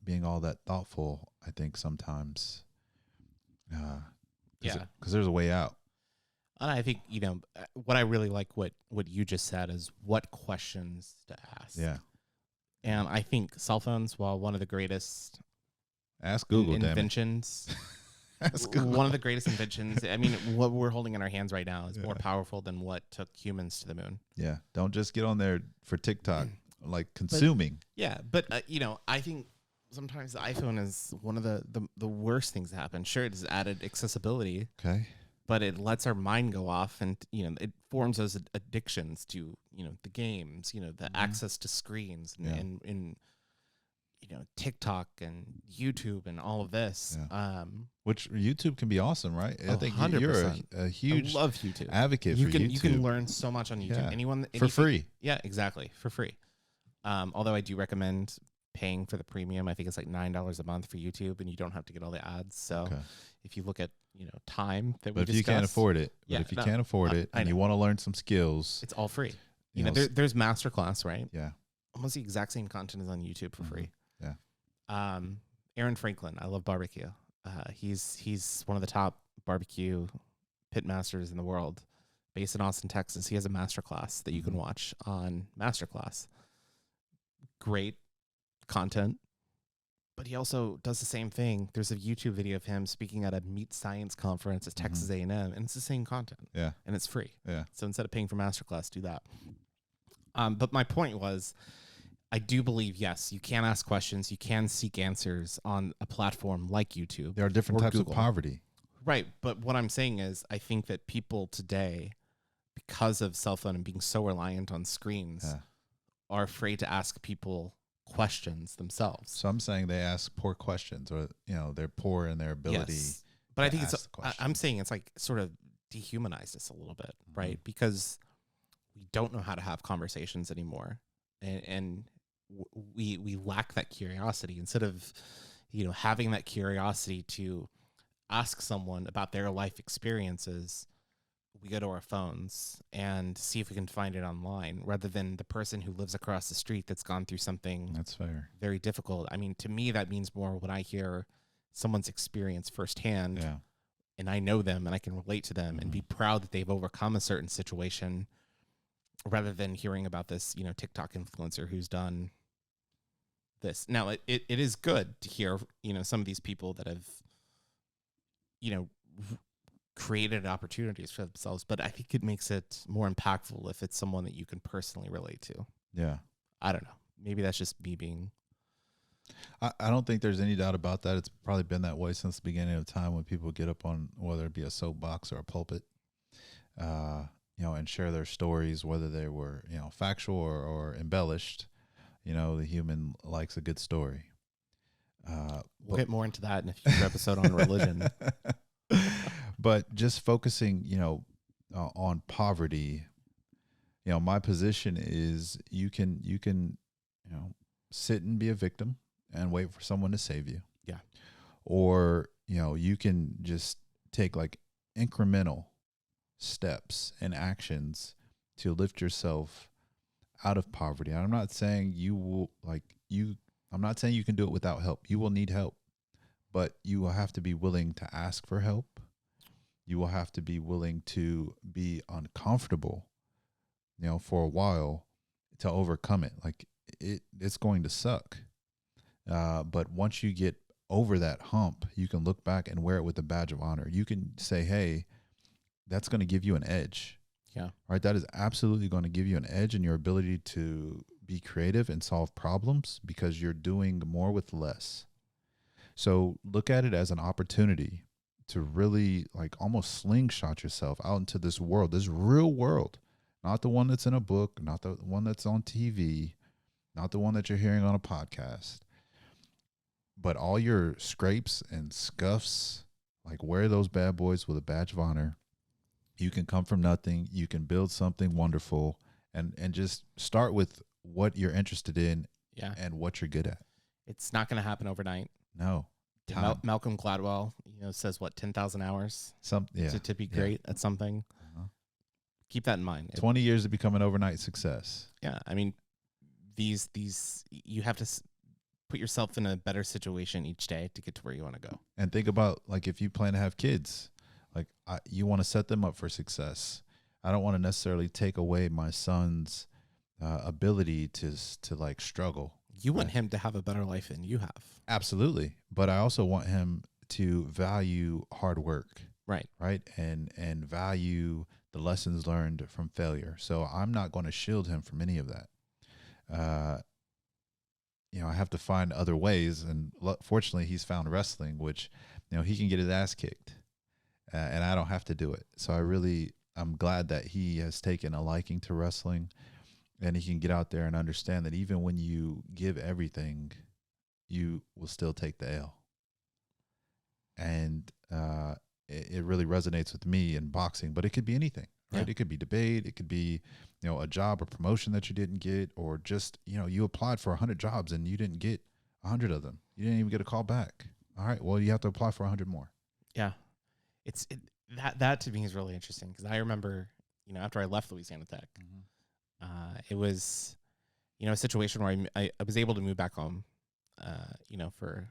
B: being all that thoughtful, I think, sometimes. Because there's a way out.
A: And I think, what I really like what you just said is what questions to ask.
B: Yeah.
A: And I think cell phones, while one of the greatest
B: ask Google
A: inventions, ask Google. One of the greatest inventions. I mean, what we're holding in our hands right now is more powerful than what took humans to the moon.
B: Yeah. Don't just get on there for TikTok, like consuming.
A: But I think sometimes the iPhone is one of the worst things that happen. Sure, it has added accessibility.
B: Okay.
A: But it lets our mind go off, and it forms those addictions to the games, the access to screens, and TikTok and YouTube and all of this.
B: Yeah. Which YouTube can be awesome, right? I think
A: 100%.
B: You're a huge
A: I love YouTube.
B: Advocate for YouTube.
A: You can learn so much on YouTube.
B: For free.
A: Yeah, exactly, for free. Although I do recommend paying for the premium. I think it's like $9 a month for YouTube, and you don't have to get all the ads. So if you look at time that we discussed,
B: if you can't afford it, and you want to learn some skills,
A: it's all free. There's masterclass, right?
B: Yeah,
A: almost the exact same content is on YouTube for free.
B: Yeah.
A: Aaron Franklin, I love barbecue. He's one of the top barbecue pit masters in the world, based in Austin, Texas. He has a masterclass that you can watch on Masterclass. Great content. But he also does the same thing. There's a YouTube video of him speaking at a meat science conference at Texas A&M, and it's the same content.
B: Yeah.
A: And it's free.
B: Yeah.
A: So instead of paying for Masterclass, do that. But my point was, I do believe, yes, you can ask questions. You can seek answers on a platform like YouTube.
B: There are different types Google. Of poverty.
A: Right. But what I'm saying is, I think that people today, because of cell phone and being so reliant on screens, are afraid to ask people questions themselves.
B: So I'm saying they ask poor questions, or they're poor in their ability. Yes.
A: But I think I'm saying it's like sort of dehumanized us a little bit, right? Because we don't know how to have conversations anymore, and we lack that curiosity. Instead of having that curiosity to ask someone about their life experiences, we go to our phones and see if we can find it online, rather than the person who lives across the street that's gone through something
B: that's fair,
A: very difficult. I mean, to me, that means more when I hear someone's experience firsthand, and I know them and I can relate to them and be proud that they've overcome a certain situation, rather than hearing about this, TikTok influencer who's done this. Now, it is good to hear, some of these people that have, created opportunities for themselves, but I think it makes it more impactful if it's someone that you can personally relate to.
B: Yeah.
A: I don't know. Maybe that's just me being...
B: I don't think there's any doubt about that. It's probably been that way since the beginning of time, when people get up on, whether it be a soapbox or a pulpit, and share their stories, whether they were, factual or embellished. The human likes a good story.
A: We'll get more into that in a future episode on religion.
B: But just focusing, on poverty, my position is you can, sit and be a victim and wait for someone to save you.
A: Yeah.
B: Or, you can just take like incremental steps and actions to lift yourself out of poverty. I'm not saying I'm not saying you can do it without help. You will need help, but you will have to be willing to ask for help. You will have to be willing to be uncomfortable, for a while, to overcome it. Like it's going to suck. But once you get over that hump, you can look back and wear it with a badge of honor. You can say, hey, that's going to give you an edge.
A: Yeah.
B: Right. That is absolutely going to give you an edge in your ability to be creative and solve problems, because you're doing more with less. So look at it as an opportunity to really like almost slingshot yourself out into this world, this real world, not the one that's in a book, not the one that's on TV, not the one that you're hearing on a podcast, but all your scrapes and scuffs, like wear those bad boys with a badge of honor. You can come from nothing. You can build something wonderful, and just start with what you're interested in and what you're good at.
A: It's not going to happen overnight.
B: No.
A: Malcolm Gladwell, says what, 10,000 hours to be great at something. Keep that in mind.
B: 20 years to become an overnight success.
A: Yeah. I mean, these you have to put yourself in a better situation each day to get to where you want to go.
B: And think about, like, if you plan to have kids, like you want to set them up for success. I don't want to necessarily take away my son's ability to like struggle.
A: You want him to have a better life than you have.
B: Absolutely. But I also want him to value hard work.
A: Right.
B: Right. And value the lessons learned from failure. So I'm not going to shield him from any of that. I have to find other ways. And fortunately, he's found wrestling, which, he can get his ass kicked. And I don't have to do it. So I'm glad that he has taken a liking to wrestling, and he can get out there and understand that even when you give everything, you will still take the L. And it really resonates with me in boxing, but it could be anything, right? Yeah. It could be debate. It could be, a job or promotion that you didn't get, or just, you applied for 100 jobs and you didn't get 100 of them. You didn't even get a call back. All right, well, you have to apply for 100 more.
A: Yeah. That to me is really interesting, because I remember, after I left Louisiana Tech, it was, a situation where I was able to move back home, for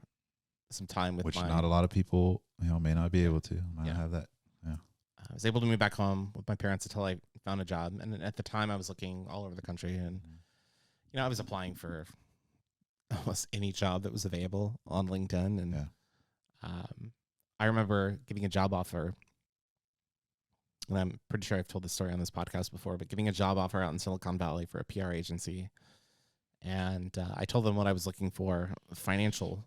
A: some time with
B: not a lot of people, may not be able to. Might not have that. Yeah.
A: I was able to move back home with my parents until I found a job. And at the time I was looking all over the country, and, I was applying for almost any job that was available on LinkedIn. And I remember getting a job offer, and I'm pretty sure I've told this story on this podcast before, but getting a job offer out in Silicon Valley for a PR agency. And I told them what I was looking for financial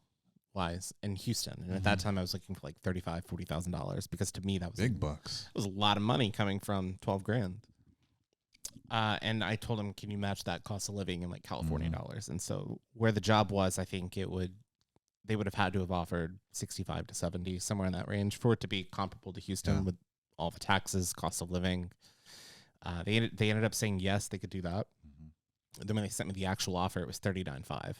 A: wise in Houston. And at that time I was looking for like $35,000, $40,000, because to me that was
B: big bucks.
A: It was a lot of money coming from 12 grand. And I told them, can you match that cost of living in like California dollars? And so where the job was, I think they would have had to have offered 65 to 70, somewhere in that range, for it to be comparable to Houston with all the taxes, cost of living. They ended up saying yes, they could do that. Then when they sent me the actual offer, it was $39,500,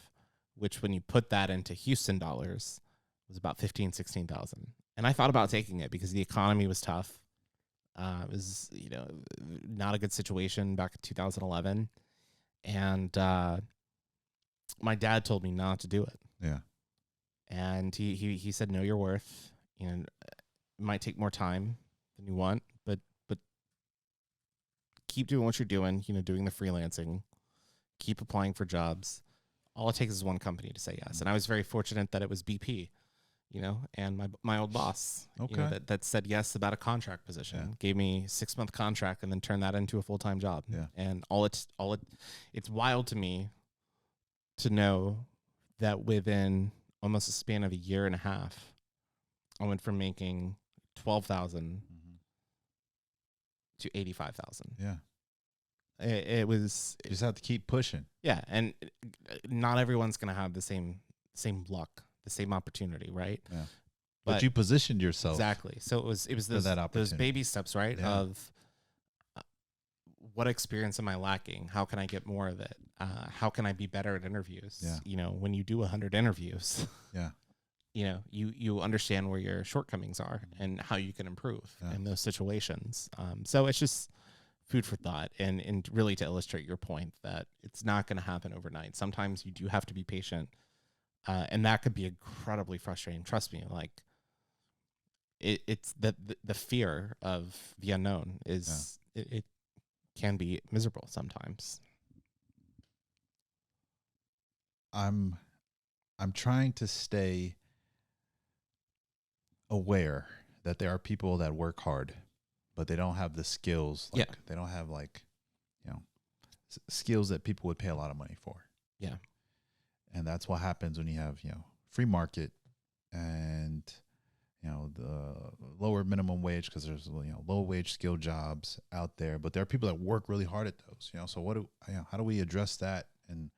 A: which when you put that into Houston dollars was about $15,000-$16,000. And I thought about taking it because the economy was tough. It was, not a good situation back in 2011. And my dad told me not to do it.
B: Yeah.
A: And he said, know your worth. It might take more time than you want, but keep doing what you're doing, doing the freelancing, keep applying for jobs. All it takes is one company to say yes. And I was very fortunate that it was BP, and my old boss, that said yes about a contract position, gave me a 6-month contract and then turned that into a full-time job.
B: Yeah.
A: And it's wild to me to know that within almost a span of a year and a half, I went from making $12,000 to $85,000.
B: Yeah.
A: It was,
B: you just have to keep pushing.
A: Yeah. And not everyone's going to have the same luck, the same opportunity. Right.
B: Yeah. But you positioned yourself.
A: Exactly. So it was those baby steps, right? Yeah. Of what experience am I lacking? How can I get more of it? How can I be better at interviews?
B: Yeah.
A: When you do 100 interviews, you understand where your shortcomings are and how you can improve in those situations. So it's just food for thought, and really to illustrate your point that it's not going to happen overnight. Sometimes you do have to be patient, and that could be incredibly frustrating. Trust me, like it's the fear of the unknown is it can be miserable sometimes.
B: I'm trying to stay aware that there are people that work hard, but they don't have the skills. They don't have skills that people would pay a lot of money for.
A: Yeah.
B: And that's what happens when you have, free market and, the lower minimum wage, because there's low wage skilled jobs out there, but there are people that work really hard at those. So how do we address that? And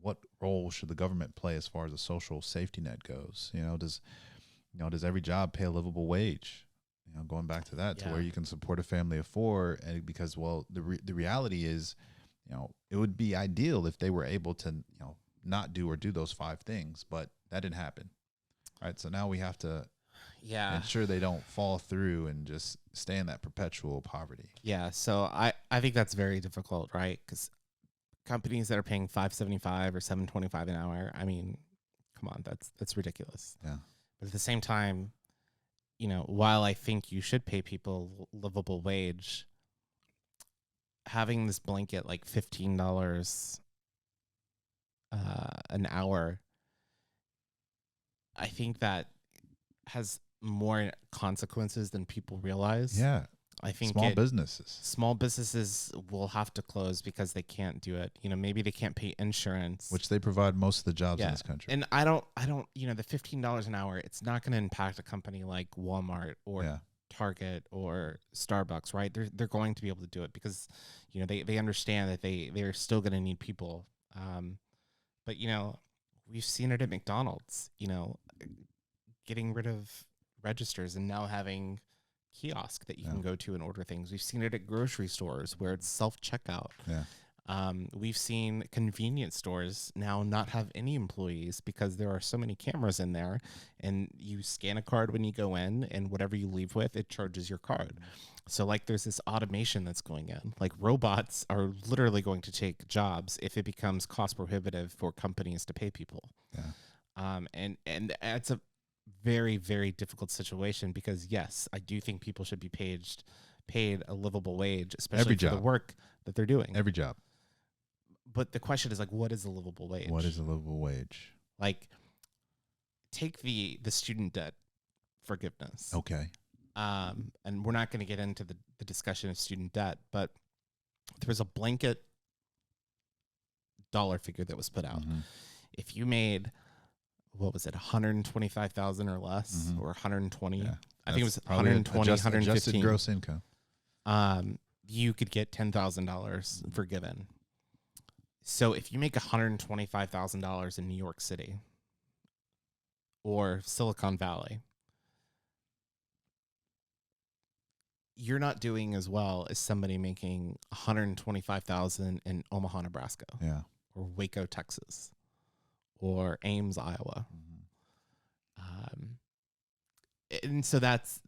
B: what role should the government play as far as a social safety net goes? Does every job pay a livable wage? Going back to that, to where you can support a family of four, and because the reality is, it would be ideal if they were able to not do or do those 5 things, but that didn't happen. Right, so now we have to ensure they don't fall through and just stay in that perpetual poverty.
A: Yeah, so I think that's very difficult, right? Because companies that are paying $5.75 or $7.25 an hour, I mean, come on, that's ridiculous.
B: Yeah.
A: But at the same time, while I think you should pay people livable wage, having this blanket like $15 an hour, I think that has more consequences than people realize.
B: Yeah.
A: I think
B: small businesses
A: will have to close because they can't do it. Maybe they can't pay insurance,
B: which they provide most of the jobs in this country.
A: And I don't, the $15 an hour, it's not going to impact a company like Walmart or Target or Starbucks, right? They're going to be able to do it because, they understand that they're still going to need people. But we've seen it at McDonald's, getting rid of registers and now having kiosk that you can go to and order things. We've seen it at grocery stores where it's self-checkout. We've seen convenience stores now not have any employees because there are so many cameras in there, and you scan a card when you go in, and whatever you leave with, it charges your card. So there's this automation that's going in. Robots are literally going to take jobs if it becomes cost prohibitive for companies to pay people. And that's a very, very difficult situation because, yes, I do think people should be paid a livable wage, especially for the work that they're doing.
B: Every job.
A: But the question is, what is a livable wage?
B: What is a livable wage?
A: Take the student debt forgiveness.
B: Okay.
A: And we're not going to get into the discussion of student debt, but there was a blanket dollar figure that was put out.
B: Mm-hmm.
A: If you made, what was it, 125,000 or less, or 120? Yeah, I think it was 120, 115.
B: Adjusted gross income.
A: You could get $10,000 forgiven. So if you make $125,000 in New York City or Silicon Valley, you're not doing as well as somebody making $125,000 in Omaha, Nebraska, or Waco, Texas, or Ames, Iowa. And so that's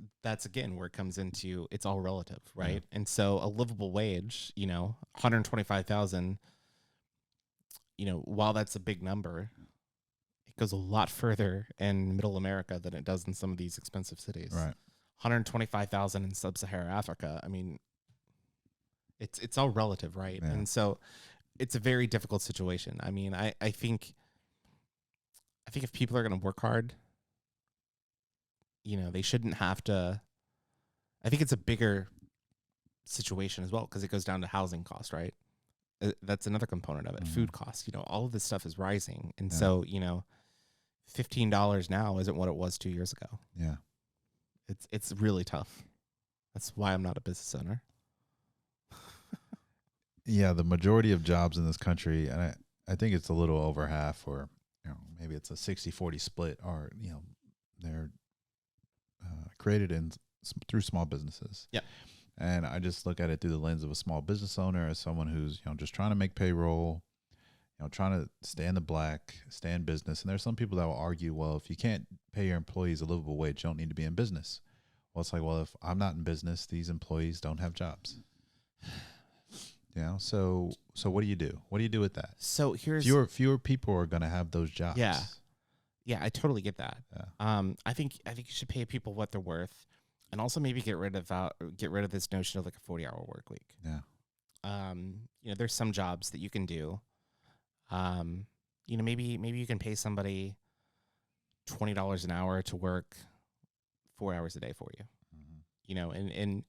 A: again where it comes into, it's all relative, right? And so a livable wage, 125,000, while that's a big number, it goes a lot further in middle America than it does in some of these expensive cities.
B: Right.
A: 125,000 in sub-Saharan Africa. I mean, it's all relative, right?
B: Yeah.
A: And so it's a very difficult situation. I mean, I think if people are going to work hard, they shouldn't have to. I think it's a bigger situation as well because it goes down to housing cost, right? That's another component of it. Food costs, all of this stuff is rising. And so, $15 now isn't what it was 2 years ago.
B: Yeah.
A: It's really tough. That's why I'm not a business owner.
B: Yeah, the majority of jobs in this country, and I think it's a little over half, or maybe it's a 60-40 split, are they're created through small businesses.
A: Yeah.
B: And I just look at it through the lens of a small business owner, as someone who's just trying to make payroll, trying to stay in the black, stay in business. And there's some people that will argue, well, if you can't pay your employees a livable wage, you don't need to be in business. Well, it's like, well, if I'm not in business, these employees don't have jobs. So what do you do? What do you do with that?
A: So here's
B: fewer people are going to have those jobs.
A: Yeah, I totally get that.
B: Yeah.
A: I think you should pay people what they're worth, and also maybe get rid of this notion of like a 40-hour work week.
B: Yeah.
A: There's some jobs that you can do. Maybe you can pay somebody $20 an hour to work 4 hours a day for you. And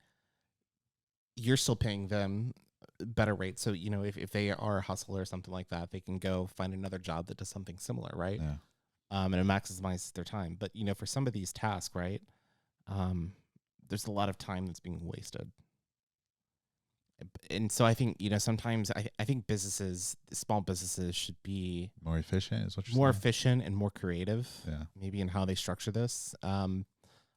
A: you're still paying them better rates. So, if they are a hustler or something like that, they can go find another job that does something similar, right?
B: Yeah.
A: and it maximizes their time. But, for some of these tasks, right, there's a lot of time that's being wasted. And so I think, sometimes I think small businesses should be
B: more efficient, is what you're
A: more
B: saying?
A: efficient and more creative,
B: Yeah.
A: maybe in how they structure this.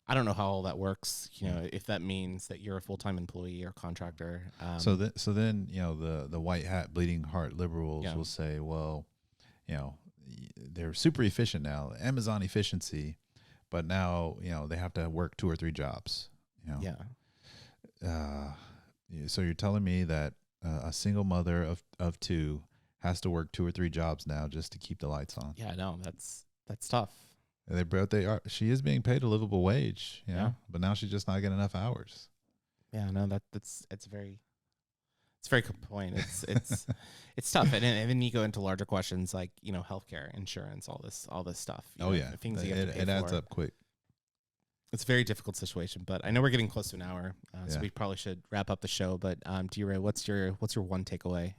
A: I don't know how all that works, if that means that you're a full-time employee or contractor.
B: So then, the white hat bleeding heart liberals will say, well, they're super efficient now, Amazon efficiency, but now, they have to work 2 or 3 jobs, So you're telling me that a single mother of 2 has to work 2 or 3 jobs now just to keep the lights on?
A: Yeah, no, that's tough.
B: She is being paid a livable wage, but now she's just not getting enough hours.
A: Yeah, no, it's a very good point. It's tough, and then you go into larger questions like healthcare, insurance, all this stuff. Things you have to pay
B: it adds
A: for.
B: up quick.
A: It's a very difficult situation, but I know we're getting close to an hour, so we probably should wrap up the show. But DeRae, what's your one takeaway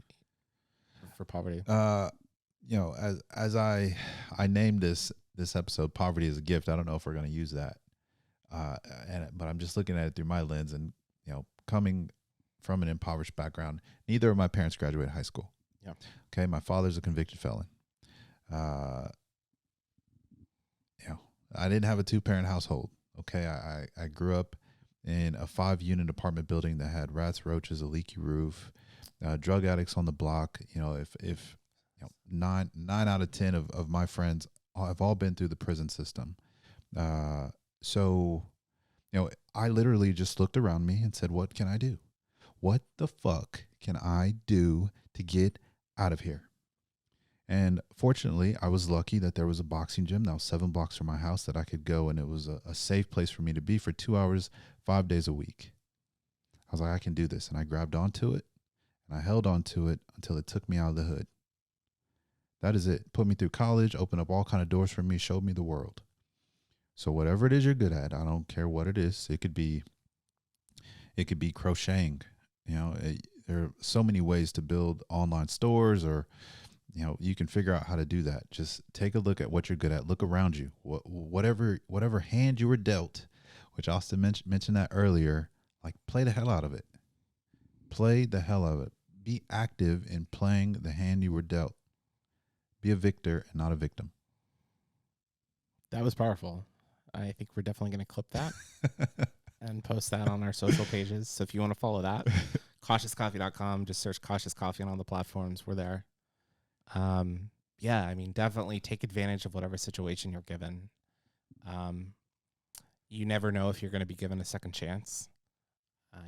A: for poverty?
B: As I named this episode, "Poverty is a Gift." I don't know if we're going to use that, but I'm just looking at it through my lens, and coming from an impoverished background, neither of my parents graduated high school.
A: Yeah.
B: Okay, my father's a convicted felon. I didn't have a 2-parent household. Okay, I grew up in a 5-unit apartment building that had rats, roaches, a leaky roof, drug addicts on the block. If 9 out of 10 of my friends have all been through the prison system. So I literally just looked around me and said, what can I do? What the fuck can I do to get out of here? And fortunately, I was lucky that there was a boxing gym that was 7 blocks from my house that I could go, and it was a safe place for me to be for 2 hours, 5 days a week. I was like, I can do this. And I grabbed onto it, and I held onto it until it took me out of the hood. That is it. Put me through college, opened up all kind of doors for me, showed me the world. So whatever it is you're good at, I don't care what it is. It could be crocheting. There are so many ways to build online stores, or you can figure out how to do that. Just take a look at what you're good at. Look around you. Whatever hand you were dealt, which Austin mentioned that earlier, like, play the hell out of it. Play the hell out of it. Be active in playing the hand you were dealt. Be a victor and not a victim.
A: That was powerful. I think we're definitely going to clip that and post that on our social pages. So if you want to follow that, cautiouscoffee.com, just search Cautious Coffee on all the platforms. We're there. Definitely take advantage of whatever situation you're given. You never know if you're going to be given a second chance.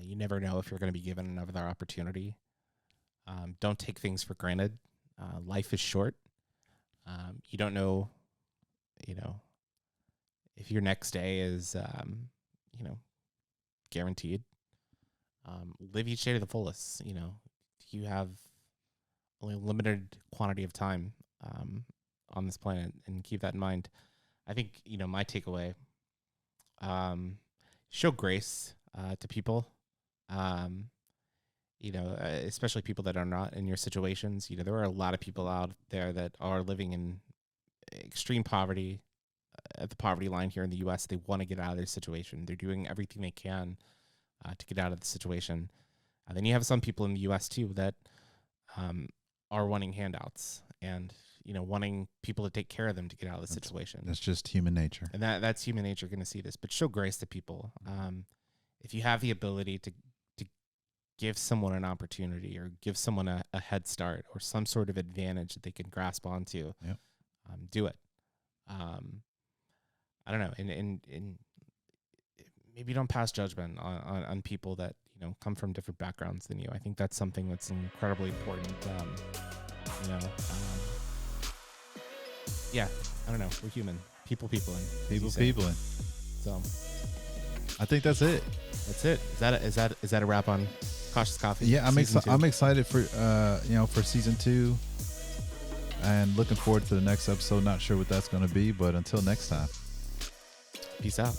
A: You never know if you're going to be given another opportunity. Don't take things for granted. Life is short. You don't know, if your next day is, guaranteed. Live each day to the fullest. You have only a limited quantity of time on this planet, and keep that in mind. I think, my takeaway, show grace to people, especially people that are not in your situations. There are a lot of people out there that are living in extreme poverty, at the poverty line here in the U.S. They want to get out of their situation. They're doing everything they can to get out of the situation. Then you have some people in the U.S. too that are wanting handouts and wanting people to take care of them to get out of the situation.
B: That's just human nature,
A: and that's human nature. Going to see this, but show grace to people. If you have the ability to give someone an opportunity, or give someone a head start, or some sort of advantage that they can grasp onto, do it. I don't know, and maybe don't pass judgment on people that come from different backgrounds than you. I think that's something that's incredibly important. I don't know. We're human. Peopling. So
B: I think that's it.
A: That's it. Is that a wrap on Cautious Coffee?
B: Yeah, I'm excited for for season 2, and looking forward to the next episode. Not sure what that's going to be, but until next time,
A: peace out.